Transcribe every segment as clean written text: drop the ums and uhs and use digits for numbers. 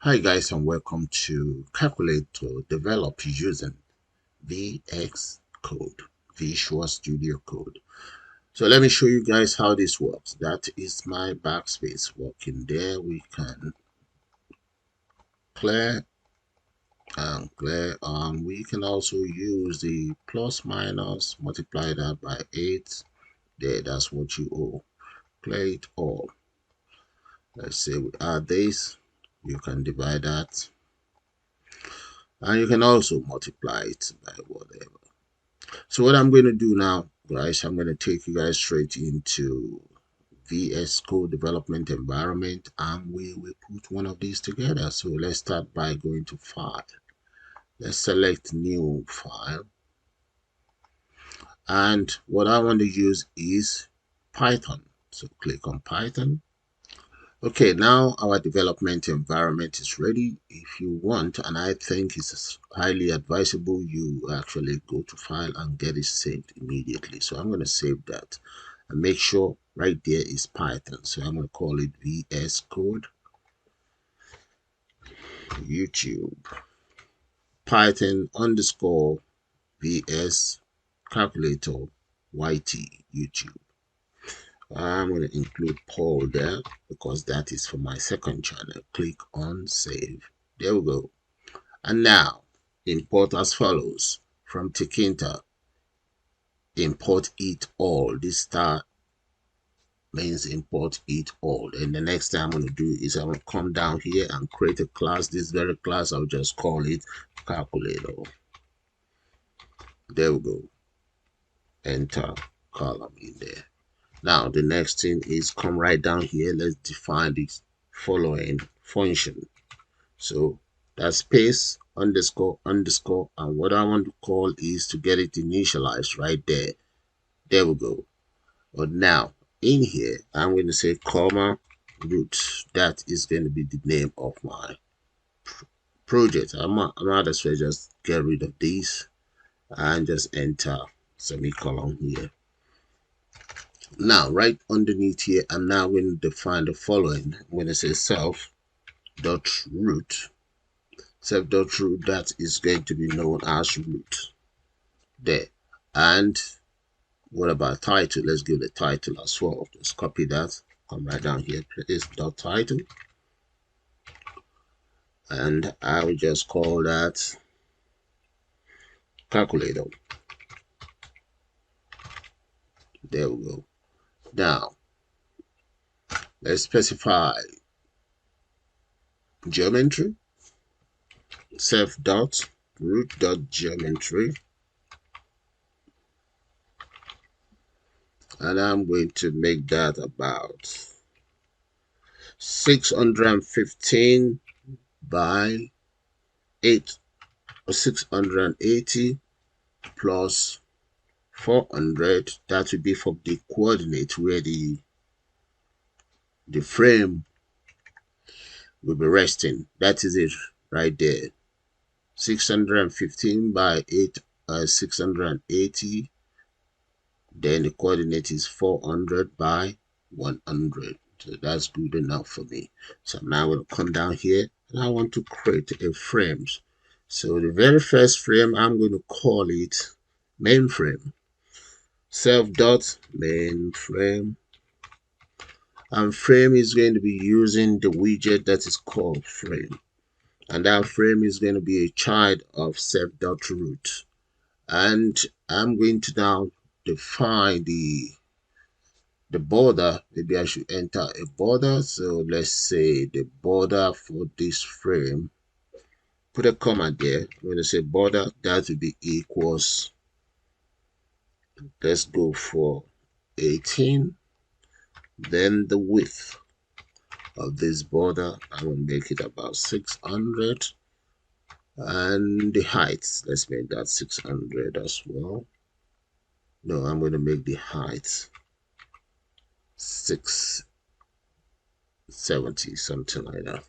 Hi guys, and welcome to Calculator develop using VX Code, Visual Studio Code. So let me show you guys how this works. That is my backspace working there. We can clear and clear. We can also use the plus minus, multiply that by 8. There, that's what you owe. Clear it all. Let's say we add this. You can divide that. And you can also multiply it by whatever. So what I'm going to do now, guys, I'm going to take you guys straight into VS Code development environment, and we will put one of these together. So let's start by going to File. Let's select New File. And what I want to use is Python. So click on Python. Okay, now our development environment is ready. If you want, and I think it's highly advisable, you actually go to File and get it saved immediately. So I'm going to save that and make sure right there is Python. So I'm going to call it VS Code YouTube Python underscore VS calculator YT YouTube. I'm going to include Paul there because that is for my second channel. Click on save. There we go. And now import as follows from Tkinter. Import it all. This star means import it all. And the next thing I'm going to do is I'm going to come down here and create a class. This very class, I'll just call it calculator. There we go. Enter column in there. Now the next thing is come right down here. Let's define the following function. So that's space underscore underscore, and what I want to call is to get it initialized right there. There we go. But now in here I'm going to say comma root. That is going to be the name of my project. I might as well just get rid of these and just enter semicolon here. Now right underneath here I'm now going to define the following. I'm going to say self dot root. Self dot root, that is going to be known as root there. And what about title? Let's give the title as well. Just copy that, come right down here, place dot title, and I will just call that calculator. There we go. Now let's specify geometry. Self dot root dot geometry, and I'm going to make that about 615 by 8 or 680 plus 400. That would be for the coordinate where the frame will be resting. That is it right there. 615 by 8 680. Then the coordinate is 400 by 100. So that's good enough for me. So now I'm going to come down here and I want to create a frame. So the very first frame, I'm going to call it mainframe. Self dot mainframe, and frame is going to be using the widget that is called frame, and that frame is going to be a child of self dot root. And I'm going to now define the border. Maybe I should enter a border. So let's say the border for this frame, put a comma there. I'm going to say border, that will be equals, let's go for 18. Then the width of this border, I will make it about 600, and the height, let's make that 600 as well. No, I'm going to make the height 670, something like that,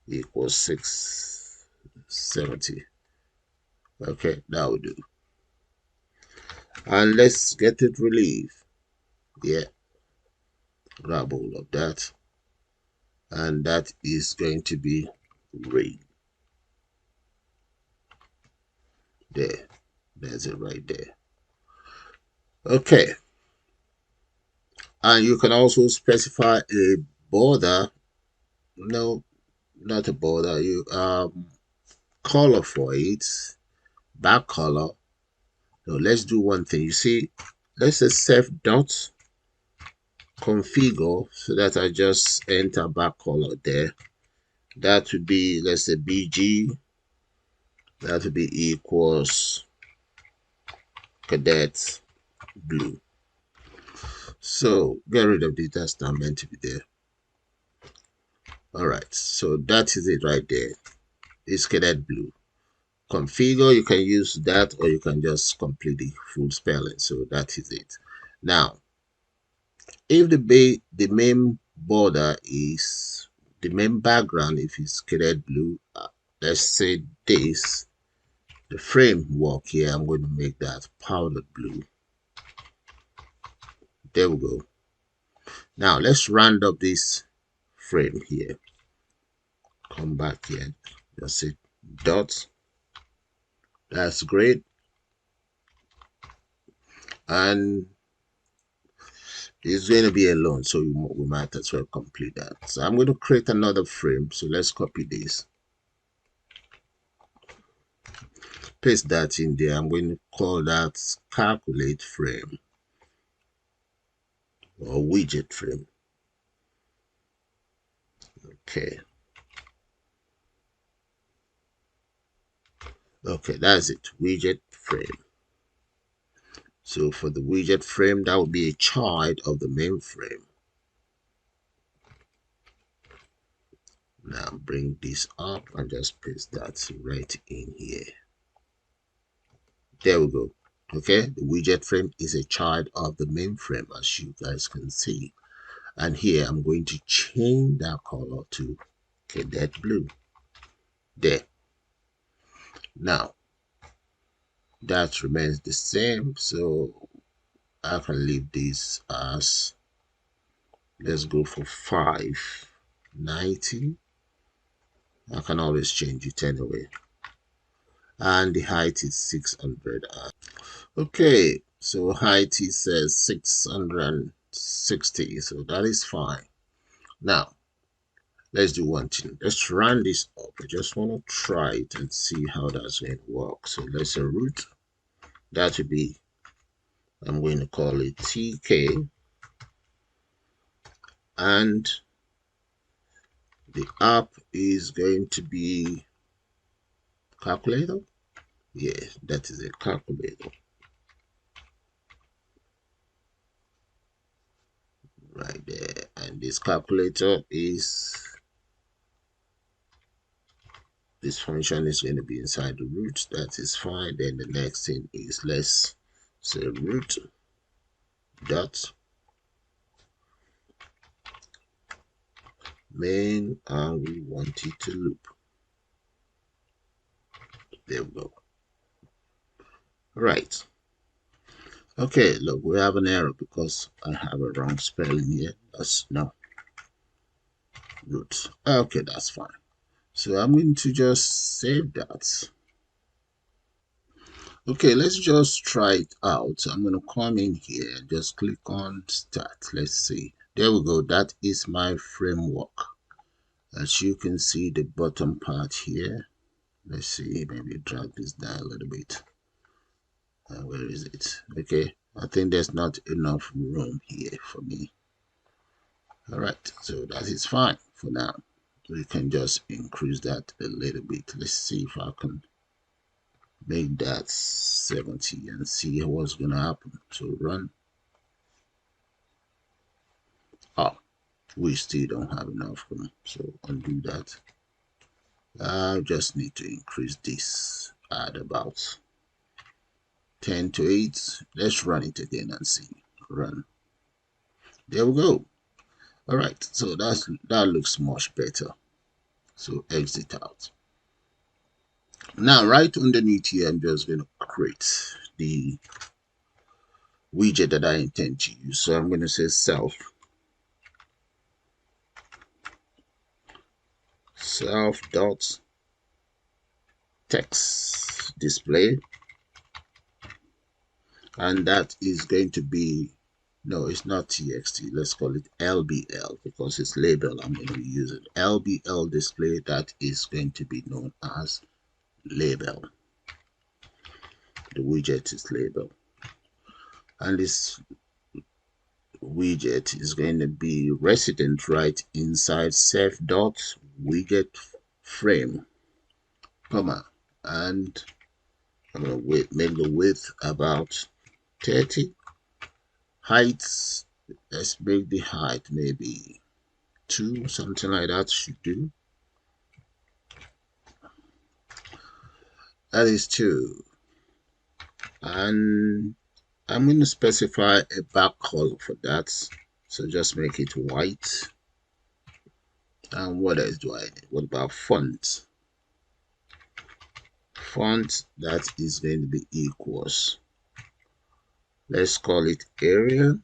equals 670. Okay, that will do. And let's get it relief. Yeah, grab all of that. and that is going to be red. There, there's it right there. Okay, and you can also specify a border. No, not a border. You color for it, back color. So let's do one thing. You see, let's just self dot configure so that I just enter back color there. That would be, let's say, BG. That would be equals cadet blue. So get rid of this. That's not meant to be there. All right. So that is it right there. It's cadet blue. Configure, you can use that, or you can just complete the full spelling. So that is it. Now, if the main border is the main background, if it's cadet blue, let's say this, the framework here, I'm going to make that powdered blue. There we go. Now let's round up this frame here. Come back here, just say dot. That's great. And it's going to be alone, so we might as well complete that. So I'm going to create another frame. So let's copy this, paste that in there. I'm going to call that calculate frame or widget frame. Okay. Okay, that's it. Widget frame. So for the widget frame, that would be a child of the main frame. Now bring this up and just paste that right in here. There we go. Okay, the widget frame is a child of the main frame, as you guys can see. And here I'm going to change that color to cadet blue. There. Now that remains the same, so I can leave this as, let's go for 590. I can always change it anyway. And the height is 600. Okay, so height is 660, so that is fine. Now let's do one thing. Let's run this up. I just want to try it and see how that's going to work. So let's say root. That would be, I'm going to call it TK, and the app is going to be calculator. Yeah, that is a calculator right there. And this calculator is, this function is going to be inside the root. That is fine. Then the next thing is, let's say root dot main, and we want it to loop. There we go. Right. Okay, look, we have an error because I have a wrong spelling here. That's no root. Okay, that's fine. So I'm going to just save that. Okay, let's just try it out. I'm going to come in here and just click on start. Let's see. There we go. That is my framework. As you can see, the bottom part here. Let's see, maybe drag this down a little bit. Where is it? Okay, I think there's not enough room here for me. All right, so that is fine for now. We can just increase that a little bit. Let's see if I can make that 70 and see what's gonna happen. So run. Oh, we still don't have enough room, so undo that. I just need to increase this at about 10 to 8. Let's run it again and see. Run. There we go. All right, so that looks much better. So exit out. Now right underneath here, I'm just going to create the widget that I intend to use. So I'm going to say self self dot text display, and that is going to be, no, it's not txt, let's call it lbl because it's label. I'm going to use it lbl display. That is going to be known as label. The widget is label, and this widget is going to be resident right inside self dot widget frame, comma, and I'm going to make the width about 30. Height, let's make the height maybe 2, something like that should do. That is 2. And I'm going to specify a back color for that. So just make it white. And what else do I need? What about font? Font, that is going to be equals. Let's call it Arial,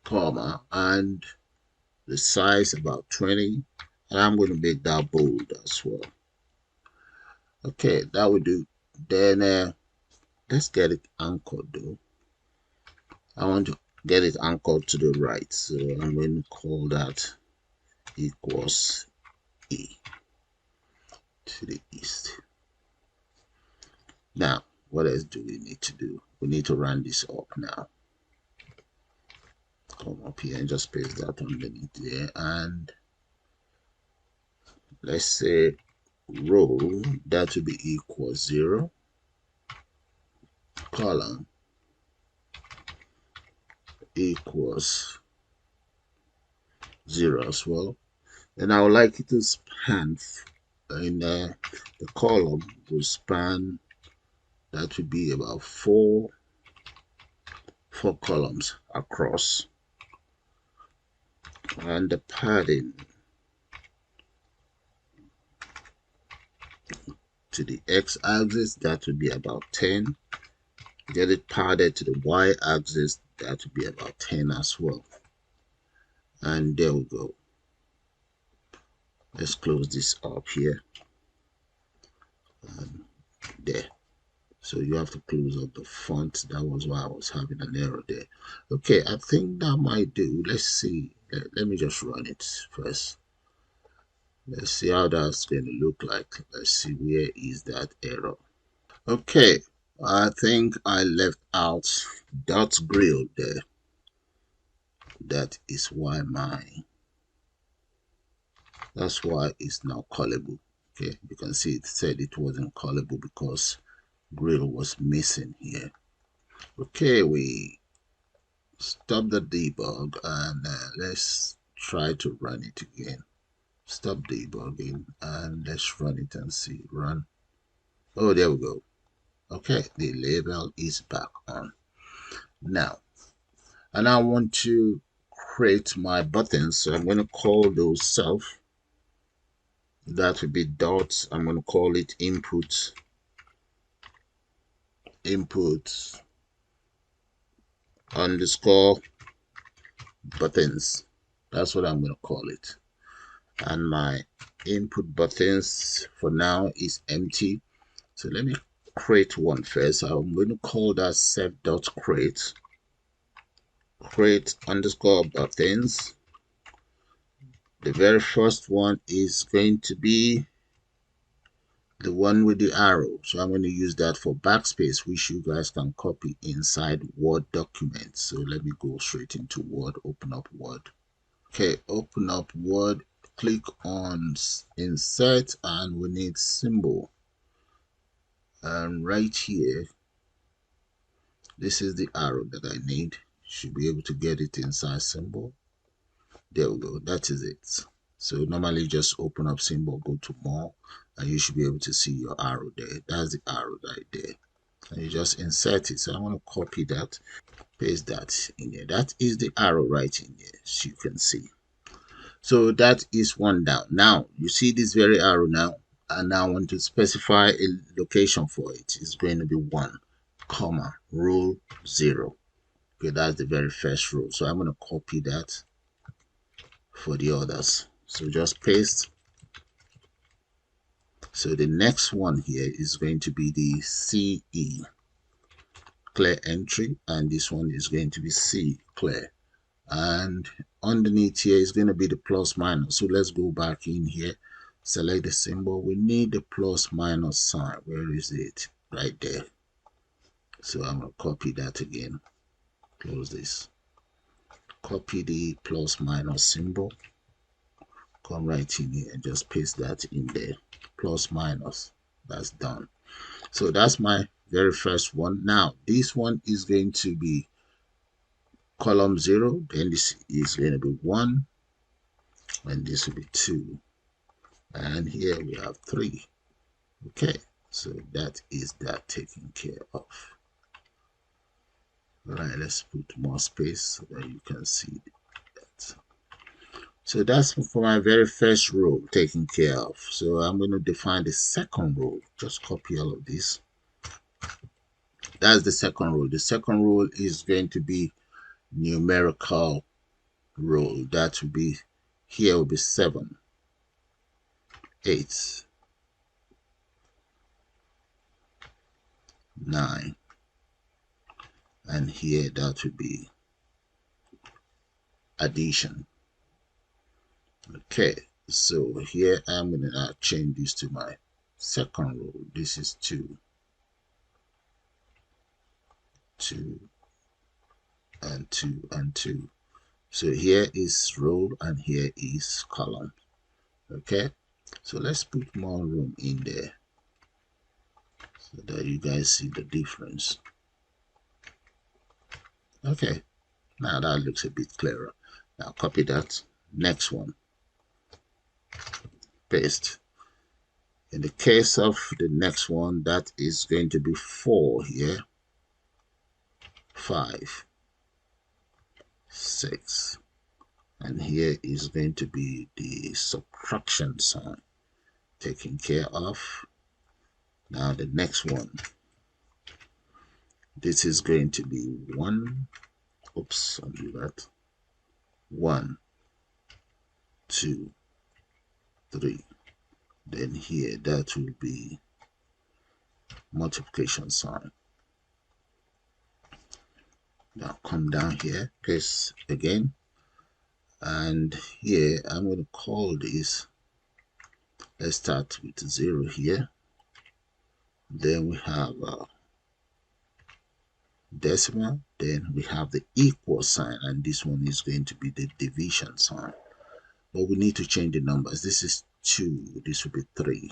comma, and the size about 20. And I'm going to make that bold as well. Okay, that will do. Then let's get it anchored though. I want to get it anchored to the right, so I'm going to call that equals E to the east. Now, what else do we need to do? We need to run this up now. Come up here and just paste that underneath there, and let's say row, that will be equals 0, column equals 0 as well. And I would like it to span in the column will span, that would be about four columns across, and the padding to the x-axis, that would be about 10. Get it padded to the y-axis, that would be about 10 as well. And there we go. Let's close this up here and there. So you have to close up the font. That was why I was having an error there. Okay, I think that might do. Let's see. Let me just run it first. Let's see how that's going to look like. Let's see, where is that error. Okay, I think I left out dot grill there. That is why that's why it's now callable. Okay, you can see it said it wasn't callable because grill was missing here. Okay, we stop the debug and let's try to run it again. Stop debugging and let's run it and see. Run. Oh, there we go. Okay, the label is back on now, and I want to create my buttons, so I'm going to call those self. That will be dots. I'm going to call it input underscore buttons. That's what I'm going to call it. And my input buttons for now is empty. So let me create one first. I'm going to call that self.create underscore buttons. The very first one is going to be the one with the arrow. So I'm going to use that for backspace, which you guys can copy inside Word documents. So let me go straight into Word, open up Word. Okay, open up Word, click on insert, and we need symbol. And right here, this is the arrow that I need. Should be able to get it inside symbol. There we go, that is it. So normally just open up symbol, go to more, and you should be able to see your arrow there. That's the arrow right there. And you just insert it. So I'm going to copy that, paste that in there. That is the arrow right in there, as you can see. So that is one down. Now you see this very arrow now, and now I want to specify a location for it. It's going to be 1, comma, row 0. Okay, that's the very first row. So I'm going to copy that for the others. So just paste. So the next one here is going to be the CE, clear entry, and this one is going to be C, clear. And underneath here is going to be the plus minus. So let's go back in here, select the symbol. We need the plus minus sign. Where is it? Right there. So I'm going to copy that again. Close this. Copy the plus minus symbol. Come right in here and just paste that in there. Plus minus. That's done. So that's my very first one. Now this one is going to be column 0. Then this is going to be 1. And this will be 2. And here we have 3. Okay. So that is that taken care of. All right. Let's put more space so that you can see that. So that's for my very first row taken care of. So I'm going to define the second row. Just copy all of this. That's the second row. The second row is going to be numerical row. That will be, here will be 7, 8, 9, and here that will be addition. Okay, so here I'm going to now change this to my second row. This is 2, 2, and 2, and 2. So here is row and here is column. Okay, so let's put more room in there so that you guys see the difference. Okay, now that looks a bit clearer. Now copy that. Next one. Paste. In the case of the next one, that is going to be 4 here. 5, 6. And here is going to be the subtraction sign taken care of. Now the next one. This is going to be 1. Oops, I'll do that. 1, 2, 3. Then here that will be multiplication sign. Now come down here, paste again, and here I'm going to call this, let's start with 0 here. Then we have decimal, then we have the equal sign, and this one is going to be the division sign. But we need to change the numbers. This is 2, this will be 3.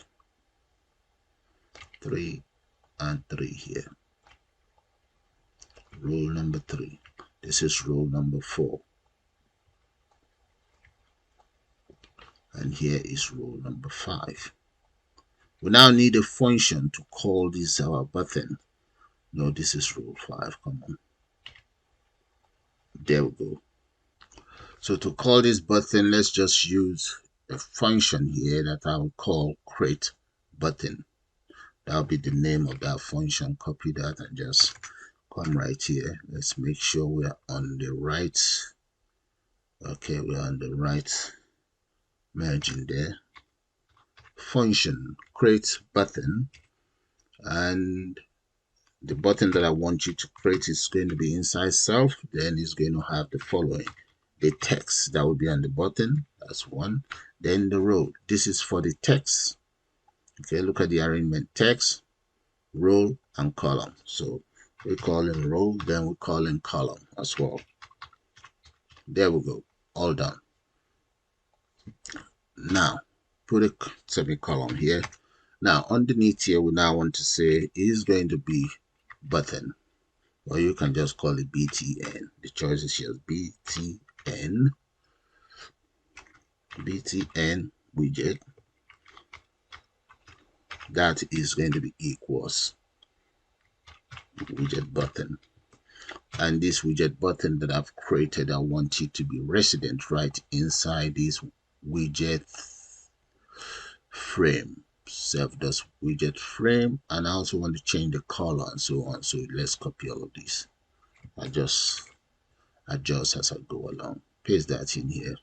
3 and 3 here. Row number 3. This is row number 4. And here is row number 5. We now need a function to call this our button. No, this is row 5. Come on. There we go. So to call this button, let's just use a function here that I will call create button. That'll be the name of that function. Copy that and just come right here. Let's make sure we are on the right. Okay, we are on the right margin there. Function create button, and the button that I want you to create is going to be inside self. Then it's going to have the following: the text that will be on the button. That's 1. Then the row. This is for the text. Okay, look at the arrangement: text, row, and column. So we call in row, then we call in column as well. There we go. All done. Now put a semicolon here. Now underneath here, we now want to say is going to be button, or you can just call it BTN. The choice is here: BTN, BTN widget. That is going to be equals widget button. And this widget button that I've created, I want it to be resident right inside this widget frame. Save this widget frame, and I also want to change the color and so on. So let's copy all of this. I just adjust as I go along. Paste that in here.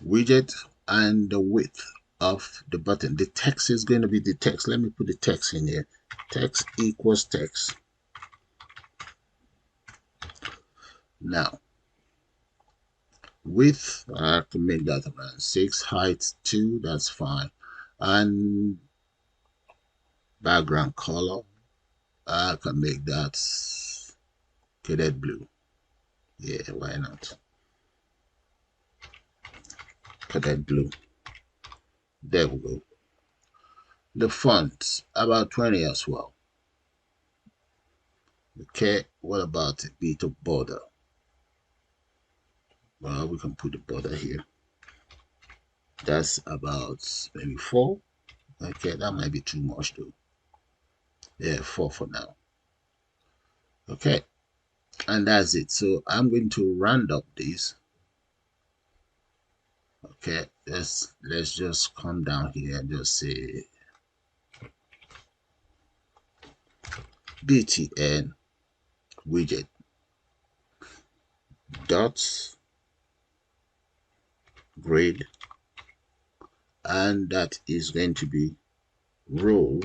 widget and the width of the button. The text is going to be the text. Let me put the text in here. Text equals text. Now, width, I can make that around 6, height 2, that's fine. And background color, I can make that cadet blue. Yeah, why not? Cadet blue. There we go. The font, about 20 as well. Okay, what about a bit of border? Well, we can put the border here. That's about maybe 4. Okay, that might be too much though. Yeah, 4 for now. Okay, and that's it. So I'm going to round up this. Okay, let's just come down here and just say btn widget dots grade, and that is going to be row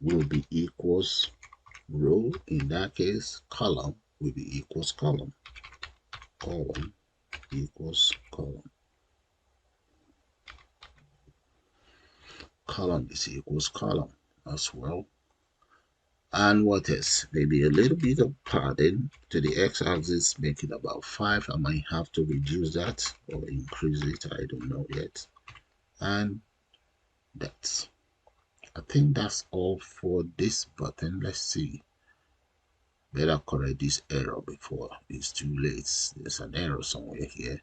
will be equals row. In that case, column will be equals column. Column equals column. Column is equals column as well. And what else? Maybe a little bit of padding to the x-axis, make it about 5. I might have to reduce that or increase it. I don't know yet. And that's, I think that's all for this button. Let's see. Better correct this error before it's too late. There's an error somewhere here.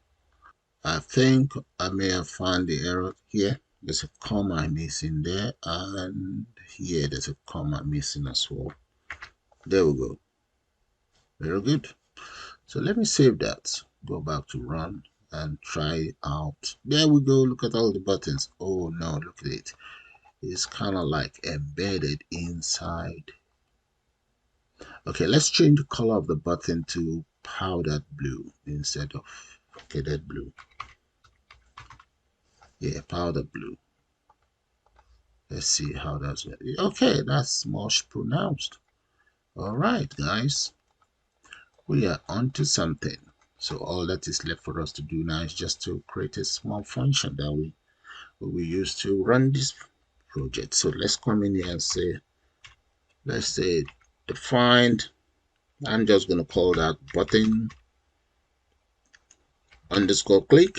I think I may have found the error here. There's a comma missing there, and here there's a comma missing as well. There we go. Very good. So let me save that. Go back to run and try it out. There we go. Look at all the buttons. Oh no, look at it. It's kind of like embedded inside. Okay, let's change the color of the button to powdered blue instead of cadet blue. Yeah, powdered blue. Let's see how that's going. Okay, that's much pronounced. All right, guys. We are onto something. So all that is left for us to do now is just to create a small function that we use to run this project. So let's come in here and say, let's say defined. I'm just going to call that button underscore click.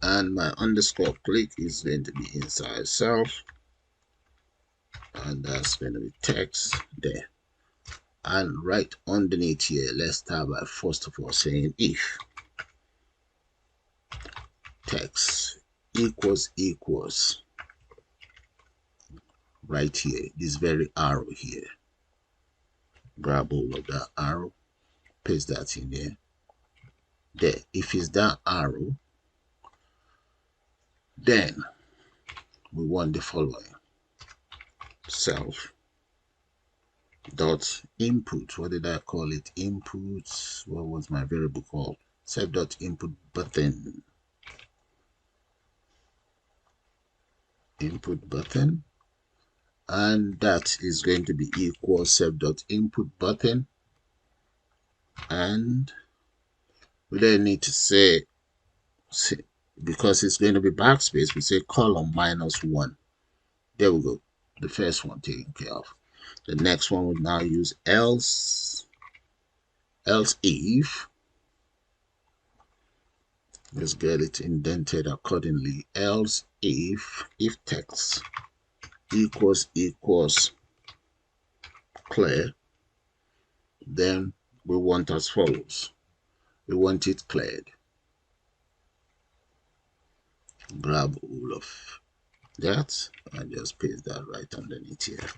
And my underscore click is going to be inside self. And that's going to be text there. And right underneath here, let's start by first of all saying if text equals right here, this very arrow here. Grab all of that arrow, paste that in there. There, if it's that arrow, then we want the following: self dot input. What did I call it? Input. What was my variable called? Self dot input button. Input button, and that is going to be equal self dot input button, and we then need to say because it's going to be backspace, we say column -1. There we go. The first one taken care of. The next one will now use else if. Let's get it indented accordingly. Else if text equals clear, then we want as follows. We want it cleared. Grab all of that and just paste that right underneath here.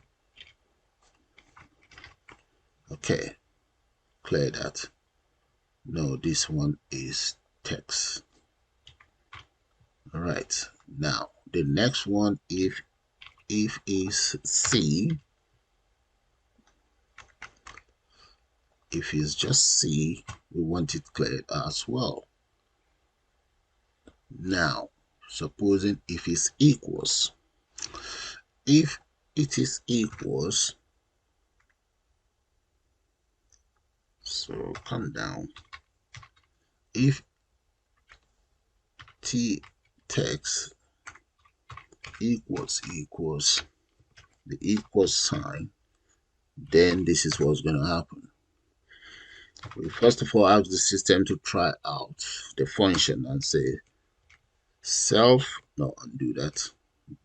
Okay, clear that. No, this one is text. All right, now the next one, if is C, If it's just C, we want it cleared as well. Now, supposing if it's equals, if it is equals, so come down. If t text equals the equals sign, then this is what's going to happen. We first of all ask the system to try out the function and say self, no, undo that,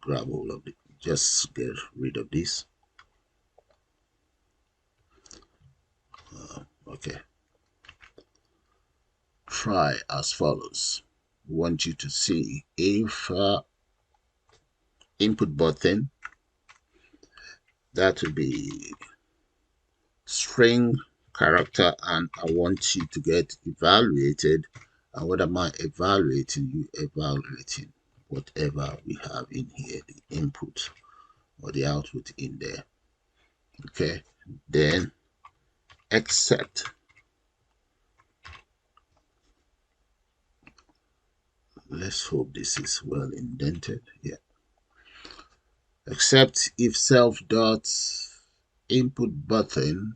grab all of it, just get rid of this. Okay, try as follows. We want you to see if input button, that will be string character, and I want you to get evaluated. And what am I evaluating? You evaluating whatever we have in here, the input or the output in there. Okay, then except, let's hope this is well indented. Yeah, except if self dot input button,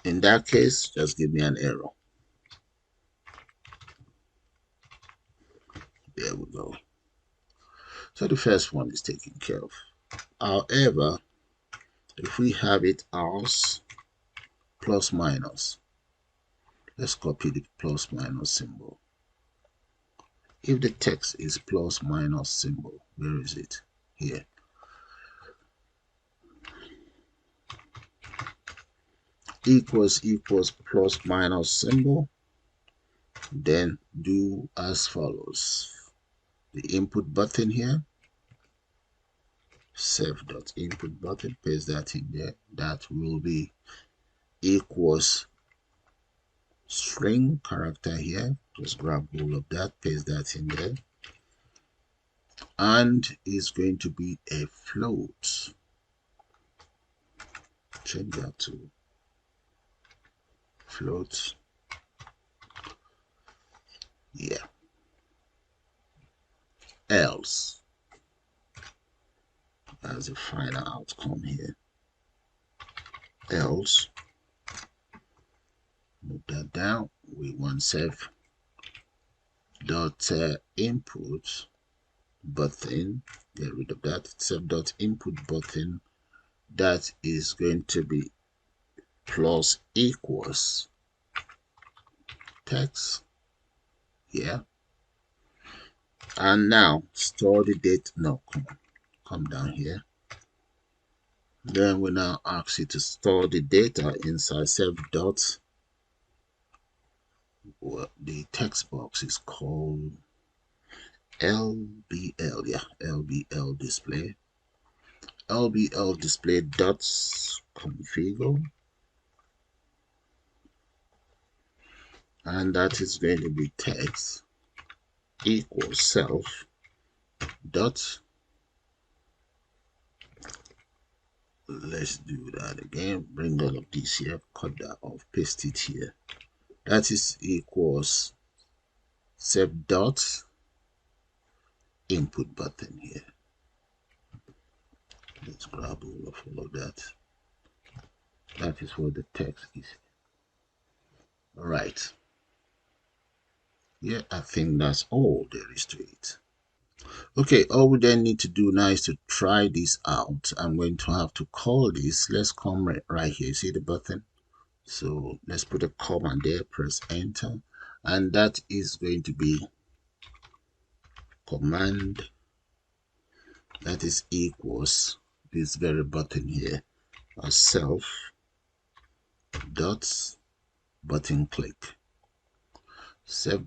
in that case just give me an error. There we go. So the first one is taken care of. However, if we have it as plus minus, let's copy the plus minus symbol. If the text is plus minus symbol, where is it? Here. Equals plus minus symbol, then do as follows. The input button here, self.input button, paste that in there. That will be equals string character here. Just grab all of that, paste that in there. And is going to be a float. Change that to float. Yeah. Else, as a final outcome here. Else, move that down. We want self dot input button. Get rid of that. Self dot input button. That is going to be plus equals text. Yeah. And now store the date. No, come down here. Then we now ask you to store the data inside self dot. What the text box is called LBL. Yeah, LBL display. LBL display dots configure. And that is going to be text equals self dot. Let's do that again. Bring all of this here, cut that off, paste it here. That is equals self dot input button here. Let's grab all of that. That is what the text is. All right. Yeah, I think that's all there is to it. Okay, all we then need to do now is to try this out. I'm going to have to call this. Let's come right here. See the button? So let's put a command there, press enter. And that is going to be command that is equals this very button here, a self dot button click. Self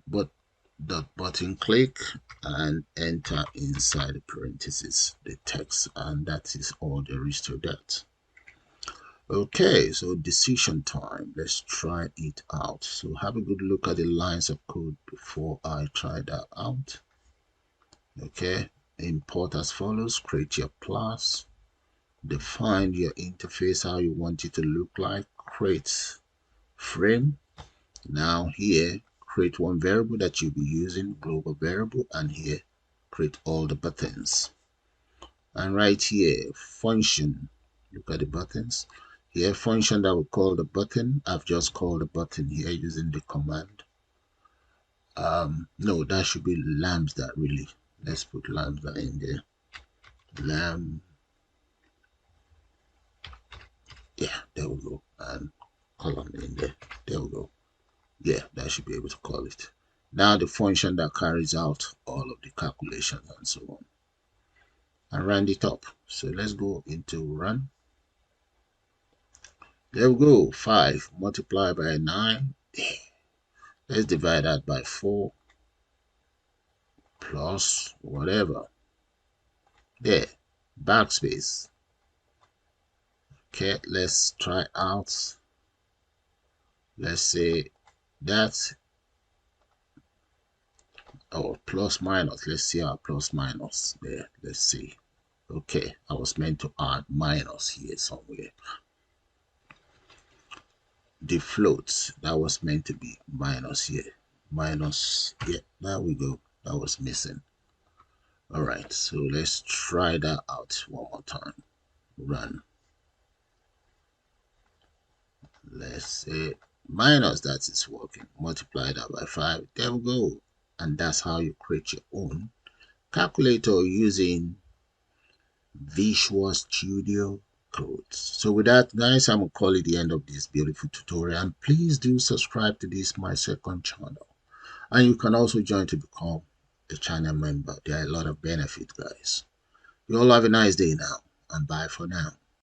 dot button click and enter inside the parentheses the text, and that is all there is to that. Okay, so decision time. Let's try it out. So have a good look at the lines of code before I try that out. Okay, import as follows. Create your class, define your interface, how you want it to look like, create frame. Now here, create one variable that you'll be using, global variable, and here, create all the buttons. And right here, function, look at the buttons. Here, function that we call the button, I've just called the button here using the command. No, that should be lambda really. Let's put lambda in there. Lamb, yeah, there we go. And column in there. There we go. Yeah, that should be able to call it. Now the function that carries out all of the calculations and so on. And round it up. So let's go into run. There we go. 5 multiplied by 9. Let's divide that by 4 plus whatever. There. Backspace. Okay, let's try out. Let's say that's our plus minus. Let's see our plus minus there. Let's see. Okay, I was meant to add minus here somewhere. The floats, that was meant to be minus here. Minus, yeah, there we go. That was missing. All right, so let's try that out one more time. Run. Let's say minus, that is working. Multiply that by 5. There we go. And that's how you create your own calculator using Visual Studio Codes. So with that, guys, I'm going to call it the end of this beautiful tutorial. And please do subscribe to this, my second channel. And you can also join to become a channel member. There are a lot of benefits, guys. You all have a nice day now. And bye for now.